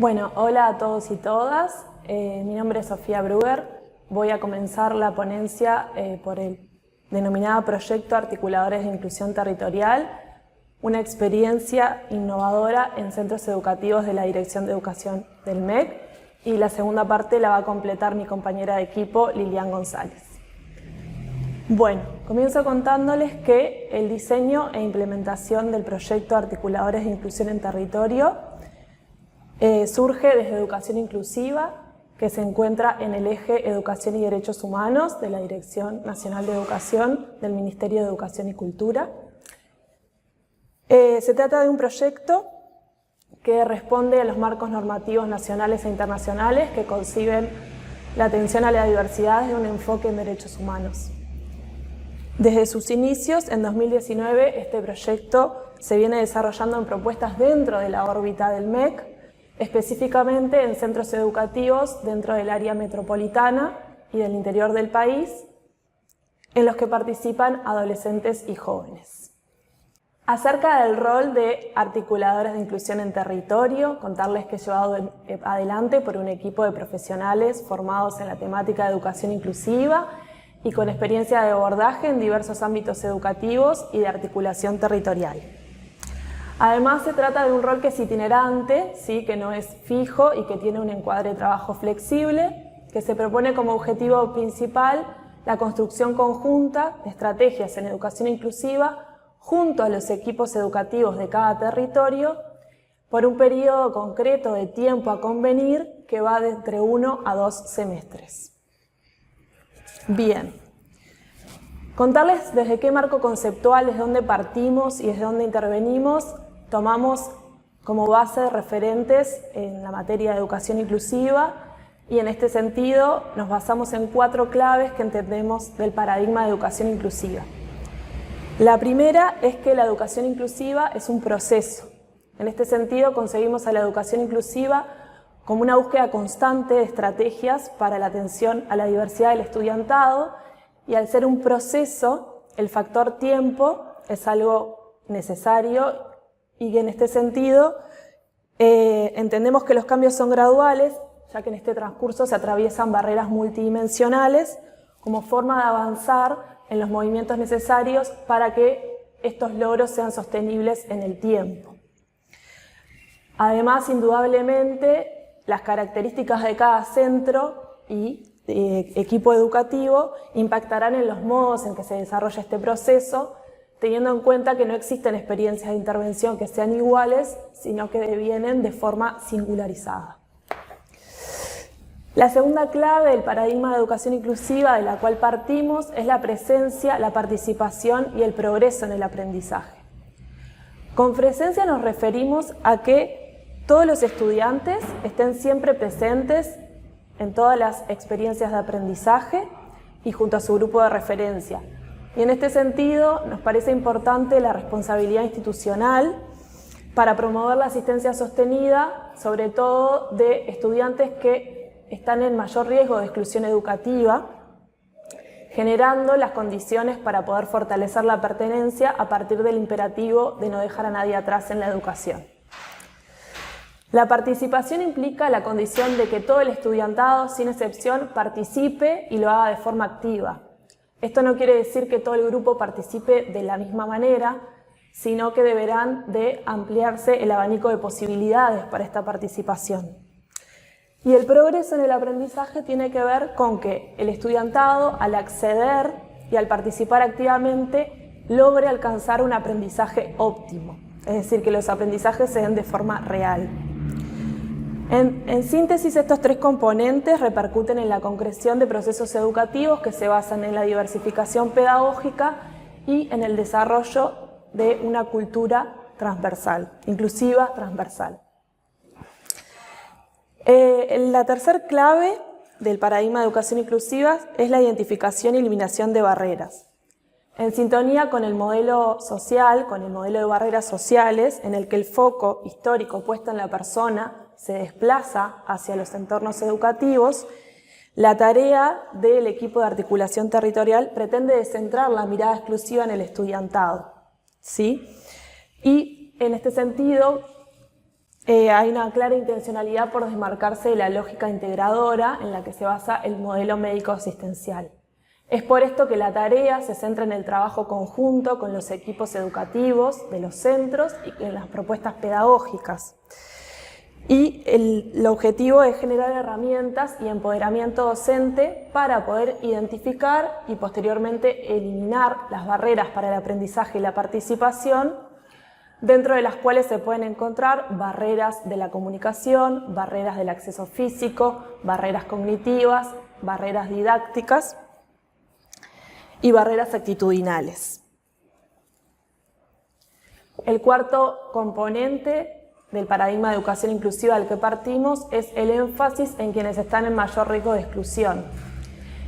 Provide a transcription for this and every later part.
Bueno, hola a todos y todas. Mi nombre es Sofía Brugger. Voy a comenzar la ponencia por el denominado Proyecto Articuladores de Inclusión Territorial, una experiencia innovadora en centros educativos de la Dirección de Educación del MEC, y la segunda parte la va a completar mi compañera de equipo, Lilian González. Bueno, comienzo contándoles que el diseño e implementación del Proyecto Articuladores de Inclusión en Territorio surge desde Educación Inclusiva, que se encuentra en el eje Educación y Derechos Humanos de la Dirección Nacional de Educación del Ministerio de Educación y Cultura. Se trata de un proyecto que responde a los marcos normativos nacionales e internacionales que conciben la atención a la diversidad desde un enfoque en derechos humanos. Desde sus inicios, en 2019, este proyecto se viene desarrollando en propuestas dentro de la órbita del MEC, específicamente en centros educativos dentro del área metropolitana y del interior del país, en los que participan adolescentes y jóvenes. Acerca del rol de articuladores de inclusión en territorio, contarles que es llevado adelante por un equipo de profesionales formados en la temática de educación inclusiva y con experiencia de abordaje en diversos ámbitos educativos y de articulación territorial. Además, se trata de un rol que es itinerante, ¿sí? Que no es fijo y que tiene un encuadre de trabajo flexible, que se propone como objetivo principal la construcción conjunta de estrategias en educación inclusiva junto a los equipos educativos de cada territorio por un periodo concreto de tiempo a convenir que va de entre 1 a 2 semestres. Bien. Contarles desde qué marco conceptual, desde dónde partimos y desde dónde intervenimos. Tomamos como base referentes en la materia de educación inclusiva y en este sentido nos basamos en 4 claves que entendemos del paradigma de educación inclusiva. La primera es que la educación inclusiva es un proceso. En este sentido concebimos a la educación inclusiva como una búsqueda constante de estrategias para la atención a la diversidad del estudiantado, y al ser un proceso, el factor tiempo es algo necesario y que en este sentido entendemos que los cambios son graduales, ya que en este transcurso se atraviesan barreras multidimensionales como forma de avanzar en los movimientos necesarios para que estos logros sean sostenibles en el tiempo. Además, indudablemente, las características de cada centro y equipo educativo impactarán en los modos en que se desarrolla este proceso, teniendo en cuenta que no existen experiencias de intervención que sean iguales, sino que devienen de forma singularizada. La segunda clave del paradigma de educación inclusiva de la cual partimos es la presencia, la participación y el progreso en el aprendizaje. Con presencia nos referimos a que todos los estudiantes estén siempre presentes en todas las experiencias de aprendizaje y junto a su grupo de referencia. Y en este sentido nos parece importante la responsabilidad institucional para promover la asistencia sostenida, sobre todo de estudiantes que están en mayor riesgo de exclusión educativa, generando las condiciones para poder fortalecer la pertenencia a partir del imperativo de no dejar a nadie atrás en la educación. La participación implica la condición de que todo el estudiantado, sin excepción, participe y lo haga de forma activa. Esto no quiere decir que todo el grupo participe de la misma manera, sino que deberán de ampliarse el abanico de posibilidades para esta participación. Y el progreso en el aprendizaje tiene que ver con que el estudiantado, al acceder y al participar activamente, logre alcanzar un aprendizaje óptimo, es decir, que los aprendizajes se den de forma real. En síntesis, estos 3 componentes repercuten en la concreción de procesos educativos que se basan en la diversificación pedagógica y en el desarrollo de una cultura transversal, inclusiva transversal. La tercera clave del paradigma de educación inclusiva es la identificación y eliminación de barreras. En sintonía con el modelo social, con el modelo de barreras sociales, en el que el foco histórico puesto en la persona se desplaza hacia los entornos educativos, la tarea del equipo de articulación territorial pretende descentrar la mirada exclusiva en el estudiantado, ¿sí? Y en este sentido, hay una clara intencionalidad por desmarcarse de la lógica integradora en la que se basa el modelo médico asistencial. Es por esto que la tarea se centra en el trabajo conjunto con los equipos educativos de los centros y en las propuestas pedagógicas. Y el objetivo es generar herramientas y empoderamiento docente para poder identificar y posteriormente eliminar las barreras para el aprendizaje y la participación, dentro de las cuales se pueden encontrar barreras de la comunicación, barreras del acceso físico, barreras cognitivas, barreras didácticas y barreras actitudinales. El cuarto componente del paradigma de educación inclusiva del que partimos es el énfasis en quienes están en mayor riesgo de exclusión.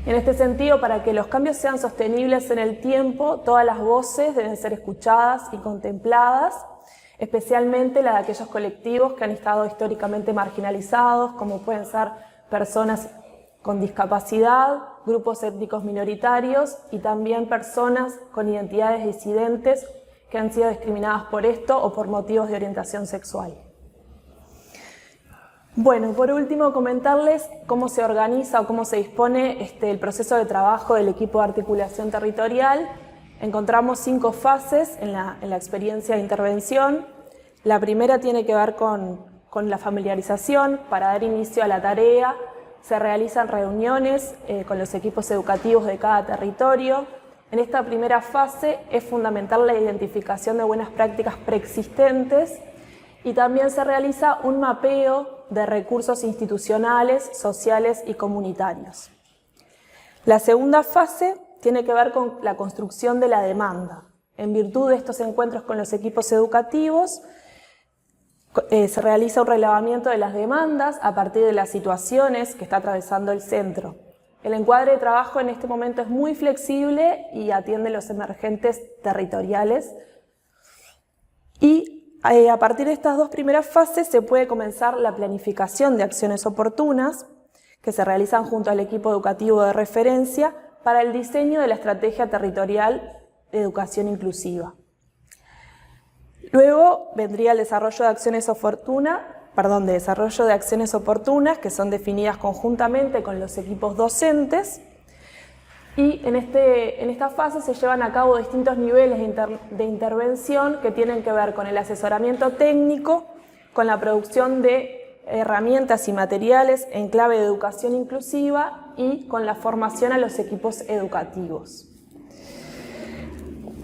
En este sentido, para que los cambios sean sostenibles en el tiempo, todas las voces deben ser escuchadas y contempladas, especialmente la de aquellos colectivos que han estado históricamente marginalizados, como pueden ser personas con discapacidad, grupos étnicos minoritarios y también personas con identidades disidentes que han sido discriminadas por esto o por motivos de orientación sexual. Bueno, por último, comentarles cómo se organiza o cómo se dispone el proceso de trabajo del equipo de articulación territorial. Encontramos 5 fases en la experiencia de intervención. La primera tiene que ver con la familiarización. Para dar inicio a la tarea se realizan reuniones con los equipos educativos de cada territorio. En esta primera fase es fundamental la identificación de buenas prácticas preexistentes y también se realiza un mapeo de recursos institucionales, sociales y comunitarios. La segunda fase tiene que ver con la construcción de la demanda. En virtud de estos encuentros con los equipos educativos, se realiza un relevamiento de las demandas a partir de las situaciones que está atravesando el centro. El encuadre de trabajo en este momento es muy flexible y atiende los emergentes territoriales. Y a partir de estas 2 primeras fases se puede comenzar la planificación de acciones oportunas que se realizan junto al equipo educativo de referencia para el diseño de la estrategia territorial de educación inclusiva. Luego vendría el desarrollo de acciones oportunas que son definidas conjuntamente con los equipos docentes y en esta fase se llevan a cabo distintos niveles de intervención que tienen que ver con el asesoramiento técnico, con la producción de herramientas y materiales en clave de educación inclusiva y con la formación a los equipos educativos.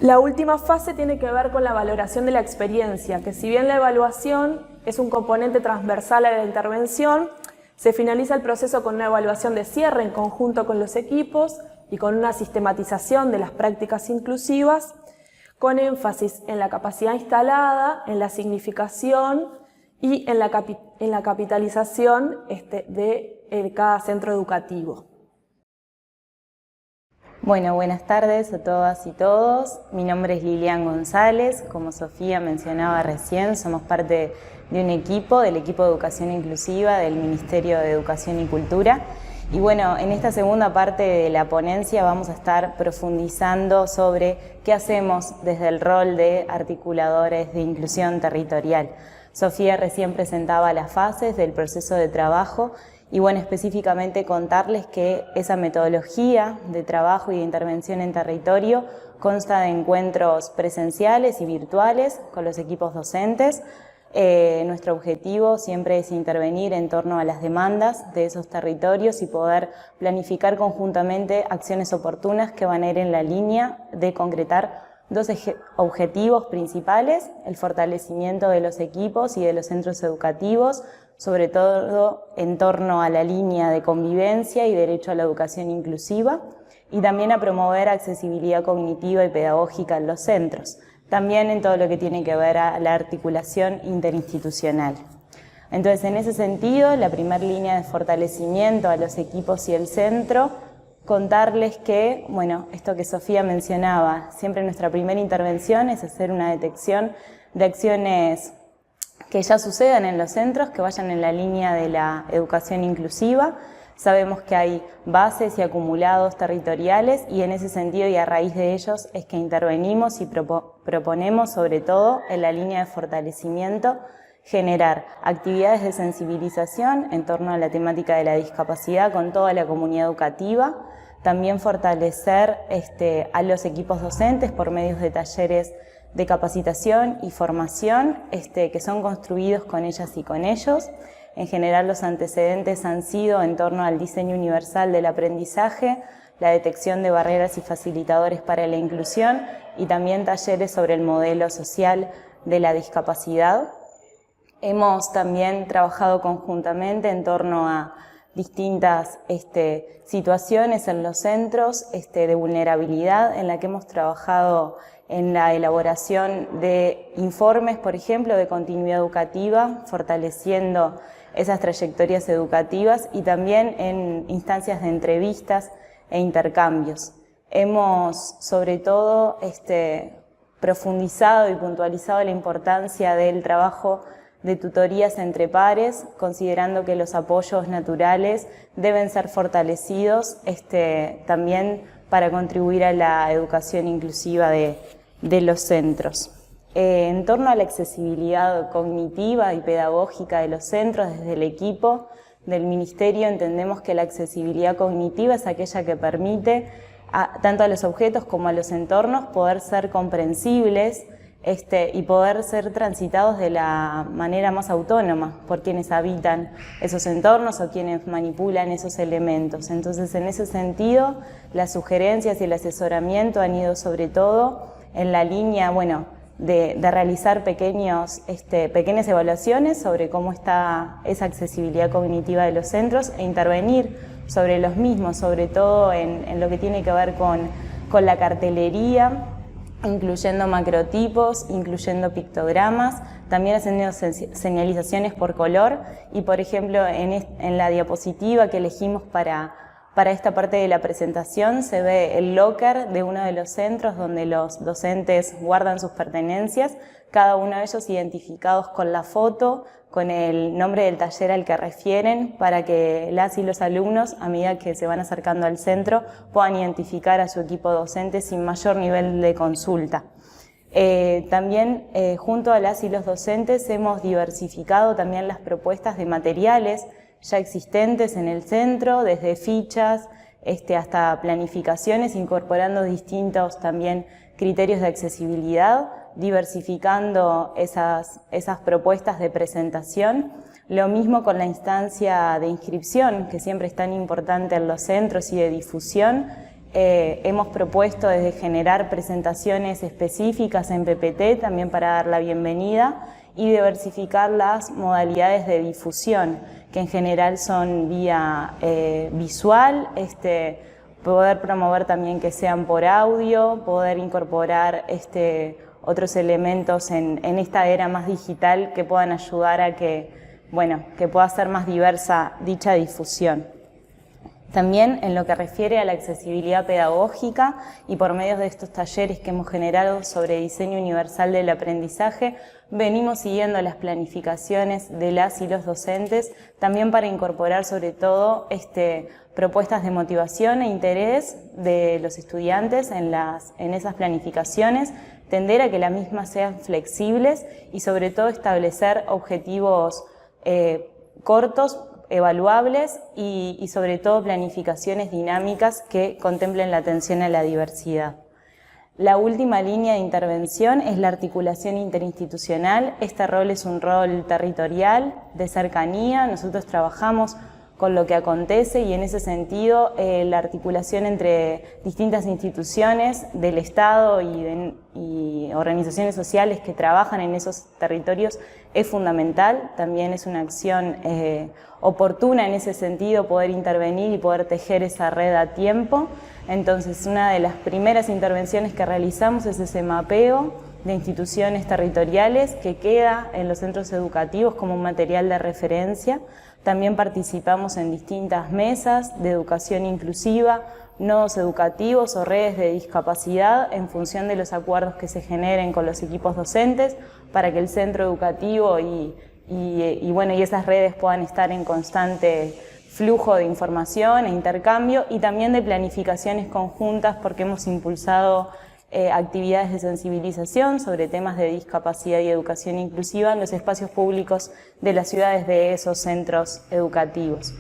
La última fase tiene que ver con la valoración de la experiencia, que si bien la evaluación es un componente transversal a la intervención, se finaliza el proceso con una evaluación de cierre en conjunto con los equipos y con una sistematización de las prácticas inclusivas, con énfasis en la capacidad instalada, en la significación y en la capitalización de cada centro educativo. Bueno, buenas tardes a todas y todos. Mi nombre es Lilian González. Como Sofía mencionaba recién, somos parte de un equipo, del equipo de Educación Inclusiva del Ministerio de Educación y Cultura. Y bueno, en esta segunda parte de la ponencia vamos a estar profundizando sobre qué hacemos desde el rol de articuladores de inclusión territorial. Sofía recién presentaba las fases del proceso de trabajo y bueno, específicamente contarles que esa metodología de trabajo y de intervención en territorio consta de encuentros presenciales y virtuales con los equipos docentes. Nuestro objetivo siempre es intervenir en torno a las demandas de esos territorios y poder planificar conjuntamente acciones oportunas que van a ir en la línea de concretar 2 objetivos principales: el fortalecimiento de los equipos y de los centros educativos, sobre todo en torno a la línea de convivencia y derecho a la educación inclusiva, y también a promover accesibilidad cognitiva y pedagógica en los centros, también en todo lo que tiene que ver a la articulación interinstitucional. Entonces, en ese sentido, la primera línea de fortalecimiento a los equipos y el centro, contarles que, bueno, esto que Sofía mencionaba, siempre nuestra primera intervención es hacer una detección de acciones que ya sucedan en los centros, que vayan en la línea de la educación inclusiva. Sabemos que hay bases y acumulados territoriales y en ese sentido y a raíz de ellos es que intervenimos y proponemos sobre todo en la línea de fortalecimiento generar actividades de sensibilización en torno a la temática de la discapacidad con toda la comunidad educativa, también fortalecer a los equipos docentes por medios de talleres de capacitación y formación que son construidos con ellas y con ellos. En general los antecedentes han sido en torno al diseño universal del aprendizaje, la detección de barreras y facilitadores para la inclusión y también talleres sobre el modelo social de la discapacidad. Hemos también trabajado conjuntamente en torno a distintas situaciones en los centros de vulnerabilidad, en la que hemos trabajado en la elaboración de informes, por ejemplo, de continuidad educativa, fortaleciendo esas trayectorias educativas y también en instancias de entrevistas e intercambios. Hemos, sobre todo, profundizado y puntualizado la importancia del trabajo de tutorías entre pares, considerando que los apoyos naturales deben ser fortalecidos también para contribuir a la educación inclusiva de los centros. En torno a la accesibilidad cognitiva y pedagógica de los centros, desde el equipo del Ministerio entendemos que la accesibilidad cognitiva es aquella que permite tanto a los objetos como a los entornos poder ser comprensibles y poder ser transitados de la manera más autónoma por quienes habitan esos entornos o quienes manipulan esos elementos. Entonces, en ese sentido, las sugerencias y el asesoramiento han ido sobre todo en la línea, de realizar pequeñas evaluaciones sobre cómo está esa accesibilidad cognitiva de los centros e intervenir sobre los mismos, sobre todo en lo que tiene que ver con la cartelería, incluyendo macrotipos, incluyendo pictogramas, también haciendo señalizaciones por color y, por ejemplo, en la diapositiva que elegimos para esta parte de la presentación se ve el locker de uno de los centros donde los docentes guardan sus pertenencias, cada uno de ellos identificados con la foto, con el nombre del taller al que refieren, para que las y los alumnos, a medida que se van acercando al centro, puedan identificar a su equipo docente sin mayor nivel de consulta. También junto a las y los docentes hemos diversificado también las propuestas de materiales ya existentes en el centro, desde fichas hasta planificaciones, incorporando distintos también criterios de accesibilidad, diversificando esas propuestas de presentación. Lo mismo con la instancia de inscripción, que siempre es tan importante en los centros y de difusión. Hemos propuesto desde generar presentaciones específicas en PPT, también para dar la bienvenida, y diversificar las modalidades de difusión, que en general son vía visual, poder promover también que sean por audio, poder incorporar otros elementos en esta era más digital que puedan ayudar a que pueda ser más diversa dicha difusión. También en lo que refiere a la accesibilidad pedagógica y por medio de estos talleres que hemos generado sobre diseño universal del aprendizaje, venimos siguiendo las planificaciones de las y los docentes, también para incorporar sobre todo propuestas de motivación e interés de los estudiantes en esas planificaciones, tender a que las mismas sean flexibles y sobre todo establecer objetivos cortos, evaluables y sobre todo planificaciones dinámicas que contemplen la atención a la diversidad. La última línea de intervención es la articulación interinstitucional. Este rol es un rol territorial, de cercanía. Nosotros trabajamos con lo que acontece y en ese sentido la articulación entre distintas instituciones del Estado y organizaciones sociales que trabajan en esos territorios es fundamental. También es una acción oportuna en ese sentido poder intervenir y poder tejer esa red a tiempo. Entonces, una de las primeras intervenciones que realizamos es ese mapeo de instituciones territoriales que queda en los centros educativos como un material de referencia. También participamos en distintas mesas de educación inclusiva, nodos educativos o redes de discapacidad en función de los acuerdos que se generen con los equipos docentes para que el centro educativo y esas redes puedan estar en constante flujo de información e intercambio y también de planificaciones conjuntas porque hemos impulsado actividades de sensibilización sobre temas de discapacidad y educación inclusiva en los espacios públicos de las ciudades de esos centros educativos.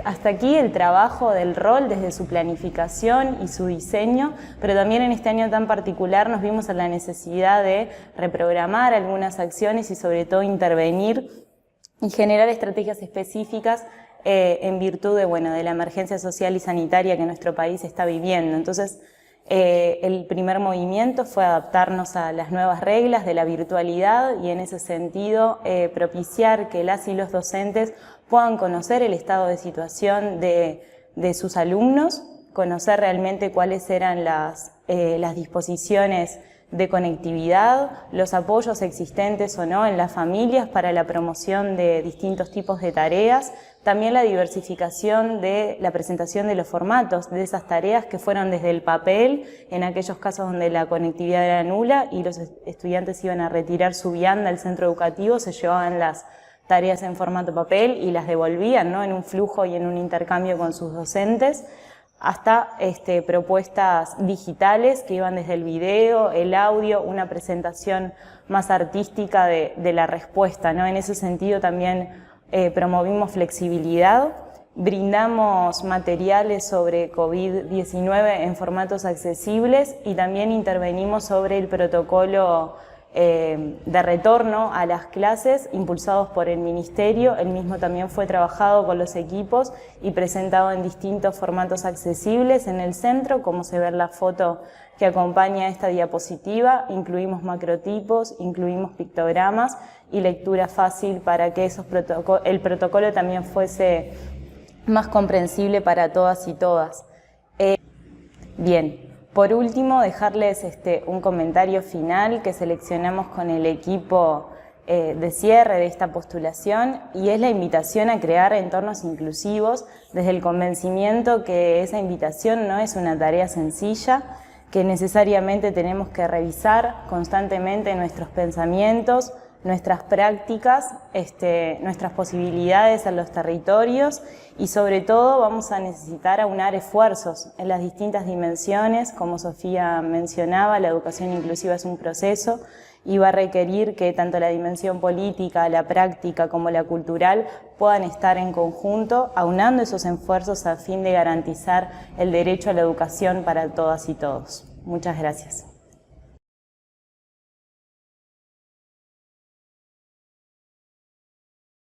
Hasta aquí el trabajo del rol desde su planificación y su diseño, pero también en este año tan particular nos vimos en la necesidad de reprogramar algunas acciones y sobre todo intervenir y generar estrategias específicas en virtud de la emergencia social y sanitaria que nuestro país está viviendo. Entonces, el primer movimiento fue adaptarnos a las nuevas reglas de la virtualidad y en ese sentido propiciar que las y los docentes puedan conocer el estado de situación de sus alumnos, conocer realmente cuáles eran las disposiciones de conectividad, los apoyos existentes o no en las familias para la promoción de distintos tipos de tareas, también la diversificación de la presentación de los formatos de esas tareas que fueron desde el papel, en aquellos casos donde la conectividad era nula y los estudiantes iban a retirar su vianda al centro educativo, se llevaban las tareas en formato papel y las devolvían, ¿no?, en un flujo y en un intercambio con sus docentes, hasta propuestas digitales que iban desde el video, el audio, una presentación más artística de la respuesta, ¿no? En ese sentido también promovimos flexibilidad, brindamos materiales sobre COVID-19 en formatos accesibles y también intervenimos sobre el protocolo de retorno a las clases impulsados por el Ministerio. El mismo también fue trabajado con los equipos y presentado en distintos formatos accesibles en el centro, como se ve en la foto que acompaña esta diapositiva. Incluimos macrotipos, incluimos pictogramas y lectura fácil para que el protocolo también fuese más comprensible para todas y todas. Bien. Por último, dejarles un comentario final que seleccionamos con el equipo de cierre de esta postulación, y es la invitación a crear entornos inclusivos desde el convencimiento que esa invitación no es una tarea sencilla, que necesariamente tenemos que revisar constantemente nuestros pensamientos, nuestras prácticas, nuestras posibilidades en los territorios, y sobre todo vamos a necesitar aunar esfuerzos en las distintas dimensiones. Como Sofía mencionaba, la educación inclusiva es un proceso y va a requerir que tanto la dimensión política, la práctica como la cultural puedan estar en conjunto, aunando esos esfuerzos a fin de garantizar el derecho a la educación para todas y todos. Muchas gracias.